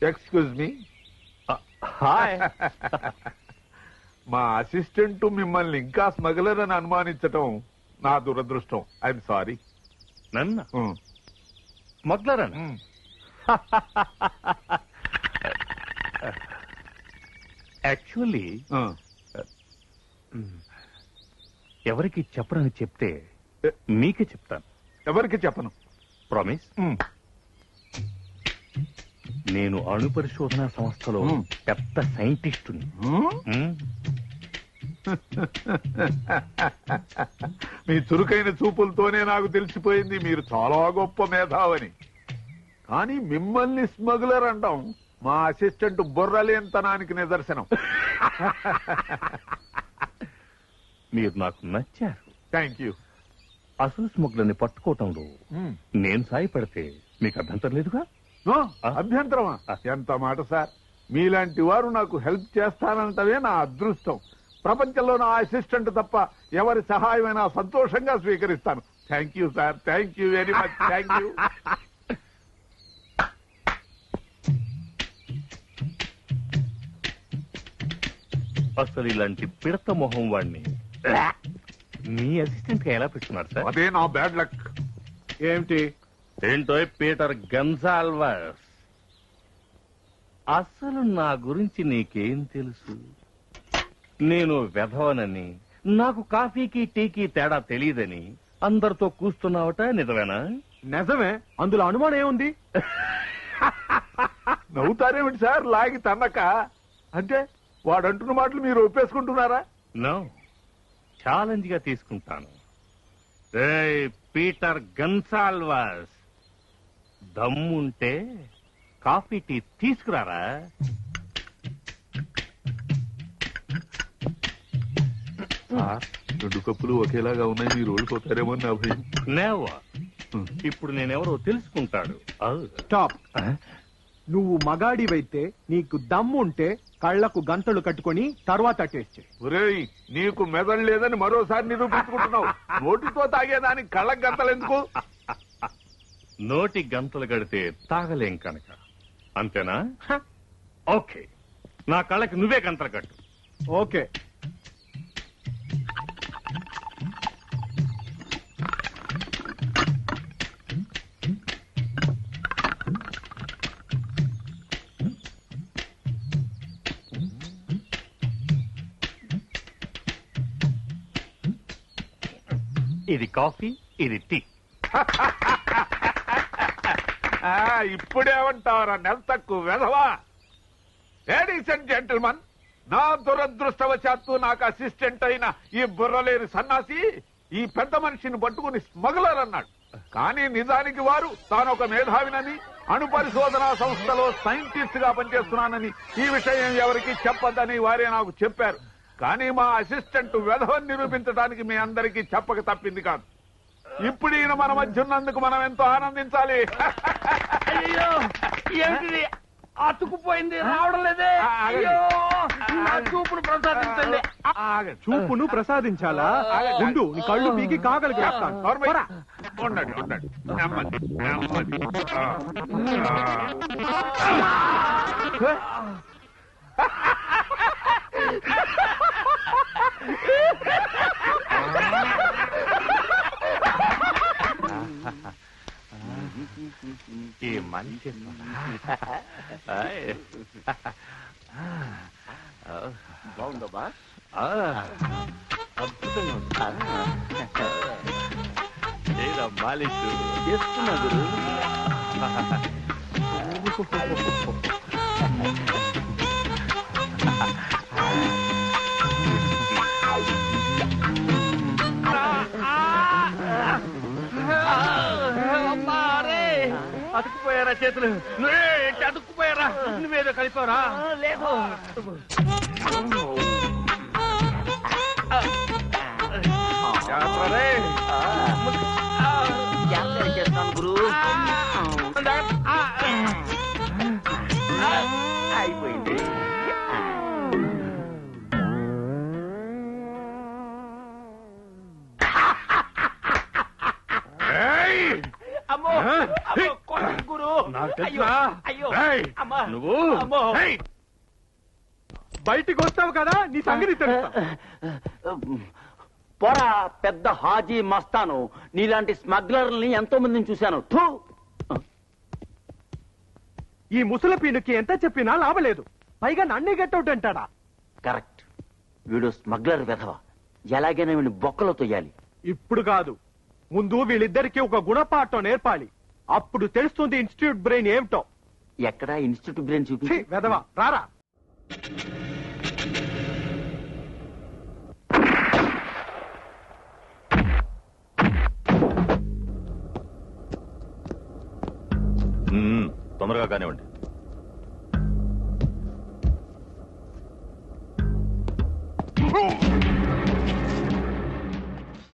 Excuse me. Hi. మా assistant మిమ్మల్ని ఇంకా స్మగ్లర్ అని అనుమానించటం నా దురదృష్టం. I'm sorry. నన్ను స్మగ్లర్ అని? యాక్చువల్లీ ఎవరికి చెప్పరని చెప్తే మీకే చెప్తాను. ఎవరికి చెప్పను. ప్రామిస్. నేను అణు పరిశోధన సంస్థలో పెద్ద సైంటిస్టుని. మీ చురుకైన చూపులతోనే నాకు తెలిసిపోయింది మీరు చాలా గొప్ప మేధావని. కానీ మిమ్మల్ని స్మగ్లర్ అంటాం మా అసిస్టెంట్ బుర్రలేనితనానికి నిదర్శనం. మీరు నాకు నచ్చారు. Thank you. అసలు స్మగ్లర్ని పట్టుకోవటంలో నేను సాయపడితే మీకు అభ్యంతరం లేదుగా? అభ్యంతరమా? ఎంత మాట సార్. మీలాంటి వారు నాకు హెల్ప్ చేస్తానంటవే నా అదృష్టం. ప్రపంచంలో నా అసిస్టెంట్ తప్ప ఎవరి సహాయమైనా సంతోషంగా స్వీకరిస్తాను. Thank you sir. Thank you very much. Thank you. అసలు ఇలాంటి పిడత మొహం వాడిని మీ అసిస్టెంట్ గా ఎలా పెట్టుకున్నారు సార్? అదే నా బ్యాడ్ లక్. ఏమిటి? ఏంటో పీటర్ గన్సాల్వర్స్, అసలు నా గురించి నీకేం తెలుసు? నేను వెధవనని, నాకు కాఫీకి టీకి తేడా తెలియదని అందరితో కూస్తున్నావట, నిజమేనా? నిజమే. అందులో అనుమానం ఏముంది? నవ్వుతారేమిటి సార్ లాగి తన్నక? అంటే వాడంటున్న మాటలు మీరు ఒప్పేసుకుంటున్నారా? నో, ఛాలెంజ్ గా తీసుకుంటాను. పీటర్ గన్సాల్వర్స్, దమ్ముంటే కాఫీ టీ తీసుకురారా. రెండు కప్పులు ఒకేలాగా ఉన్నాయి, మీరు ఓడిపోతారేమో నా భయం. నేవా, ఇప్పుడు నేనెవరో తెలుసుకుంటాడు. స్టాప్. నువ్వు మగాడివైతే నీకు దమ్ముంటే కళ్లకు గంతలు కట్టుకొని తర్వాత టేస్ట్ చేయి. ఒరేయ్, నీకు మెదడు లేదని మరోసారి నిరూపించుకుంటున్నావు. నోటితో తాగేదానికి కళ్ళకు గంతలు ఎందుకు? నోటి గంతలు గడితే తాగలేం కనుక, అంతేనా? ఓకే, నా కళ్ళకి నువ్వే గంతలు కట్టు. ఓకే. ఇది కాఫీ, ఇది టీ. ఇప్పుడేమంటావరా నెల తక్కువ వెధవా? లేడీస్ అండ్ జెంటిల్మన్, నా దురదృష్టవశాత్తు నాకు అసిస్టెంట్ అయిన ఈ బుర్రలేని సన్నాసి ఈ పెద్ద మనిషిని పట్టుకుని స్మగ్లర్ అన్నాడు. కానీ నిజానికి వారు తాను ఒక మేధావినని, అణు పరిశోధనా సంస్థలో సైంటిస్ట్ గా పనిచేస్తున్నానని, ఈ విషయం ఎవరికి చెప్పొద్దని వారే నాకు చెప్పారు. కానీ మా అసిస్టెంట్ వెధవని నిరూపించడానికి మీ అందరికీ చెప్పక తప్పింది కాదు. ఇప్పుడు ఈయన మన మధ్య ఉన్నందుకు మనం ఎంతో ఆనందించాలి. అయ్యో, ఏమిటి అతుకుపోయింది, రావడం లేదే. చూపును ప్రసాదించండి. చూపును ప్రసాదించాలా? ఉండు, నీ కళ్ళు పీకి కాగలికి వేస్తాను. ఉండండి ఉండండి, నెమ్మది నెమ్మది. ఈ మంచి బాగుందబ్బా, అద్భుతంగా మాలిష్ చేస్తున్నా గురు. అతుక్కుపోయారా చేతులు? అతుక్కుపోయారా? నువ్వేదో కలిపారా? లేదు. చేస్తాను గురు. అయిపోయింది. అమ్మో గురు, నాకు తెలుసా? అయ్యో రేయ్, నువ్వు రేయ్, బయటికి వస్తావు కదా నీ సంగతి తెలుస్తా. పోరా పెద్ద హాజీ మస్తాను, నీలాంటి స్మగ్లర్ని ఎంతో మందిని చూశాను. థూ. ఈ ముసల పీనుకి ఎంత చెప్పినా లాభలేదు, పైగా నన్నే గెట్టవుట్ అంటాడా. కరెక్ట్, వీడు స్మగ్లర్ వెధవ. ఎలాగైనా వీడిని బొక్కలో తొయ్యాలి. ఇప్పుడు కాదు, ముందు వీళ్ళిద్దరికి ఒక గుణపాఠం నేర్పాలి. అప్పుడు తెలుస్తుంది ఇన్స్టిట్యూట్ బ్రెయిన్ ఏమిటో. ఎక్కడ ఇన్స్టిట్యూట్ బ్రెయిన్ ఛీ, చూపి. వెధవా రారా. తొందరగా కానివ్వండి.